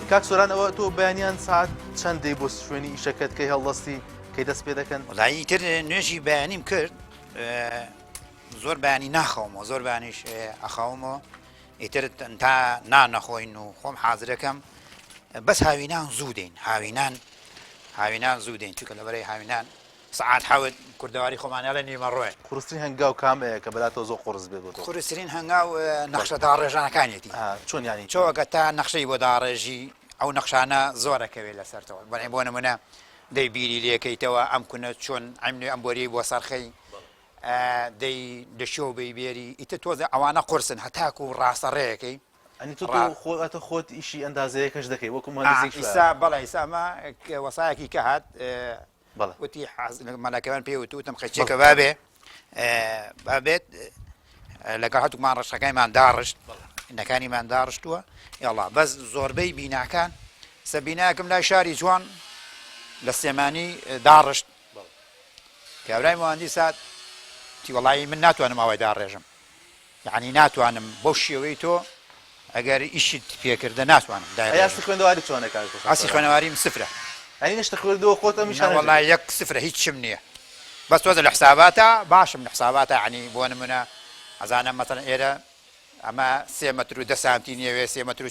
کاک سۆران ئەوە تۆ بەیانیان ساعت چەندەی بۆ شوێنی ئیشەکەت کەی هەڵدەستی کەی دەست پێ دەکەن وڵایی تر نوێژی بەیانیم کرد زۆر بەیانی ناخەومەوە زۆر بەیانیش ئەخەومەوە ئیتر تا نانەخۆین و خۆم حازرەکەم بەس هاوینان زوو دێن هاوینان زوو دێن چونکە لەبەرەی هاوینان سعات حەوت کوردەواری خۆمانە لە نیمەڕۆێ قورسترین هەنگاو کامەیە کە بەلاتەوە زۆر قورس بێت بۆ تۆ خورسرین هەنگاو نەخشە داڕێژانەکانێتی چۆن ینی چۆگە تا نەخشەی بۆ داڕێژی ئەو نەخشانە زۆرەکەوێت لەسەرەوە بەڵێ بۆ نمونە دەی بیری لێکەیتەوە ئەم کونە چۆن ئەمنوێ ئەم بۆری بۆ سەرخەی دەی دەشۆ بەیبێری ئیتە تۆزە ئەوانە قرسن هەتاکو و ڕاستەڕێیەکەی ئەنی تۆ خۆتە خۆت ئیشی ئەندازەیەکەش دەکەی وەکو مهندسێکی ئیسا بەڵێ ئیسامە وەسایەکی کە هات بەڵێ وتی مەلەکەوان پێ وتم خەچێکە بابێ بابێت لەگەڵ هەتوکمان ڕەشەکەیمان داڕشت نەکانیمان داڕشتووە یاڵا بەس زۆربەی بیناکان سە بیناکەم لای شاری جوان لە سێمانی داڕشت کابرای مهندی سات تی وەڵی من ناتوانم ئەوەی داڕێژم یعنی ناتوانم بەو شێوەی تۆ ئەگەر ئیشت پێکردە ناتوانم ئاسی خوێندەواری چۆنە کار ئاسی خوێنەواریم سفرە ئەنی نشتە خوێندەوە خۆتە میشان وەڵی یەک سفرە هیچ شم نییە بەس تۆزە لە حساباتە باشم لە حساباتە عنی بۆ نمونە ئەزانم مەتەن ئێرە ئەمە 3 مەتر و 10 سانتی نیەوێ 3 مەتر و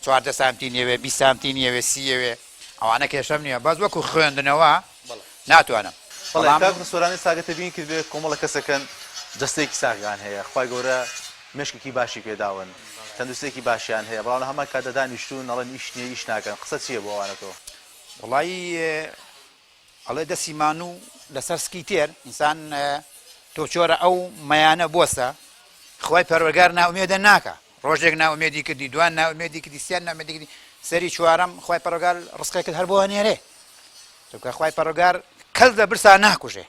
4 سانتی نیەوێ 20 سانتی نیەوێ سیەوێ ئەوانە کێشەم نییە بەس وەکو خوێندنەوە ناتوانم کاک سۆرانی ساگەتە بین کردێت کۆمەڵە کەسەکەن جستێکی ساگان هەیە خی گەورە مشکێکی باشی پێداون تەندروستێکی باشیان هەیە بەڵام هەمان کاتدەدانیشتون نەڵەن ئیش نییە ئیش ناکەن قسە چییە بۆ ئەوانەکەەوە وڵی ئەڵێ دەسیمان و لەسەر سکی تێر ئینسان تۆ چۆرە ئەو مەیانە بۆسە خی پەروەرگار ناومێدە ناکە ڕۆژێک ناومێدی کردی دوان ناومێدی کردی سیان نامێدی کردی سەری چوارەم خی پەرۆگار ڕستەکەت هەر بۆ نێرێ چونکە خی پەرۆگار کەس لە برسا ناکوژێ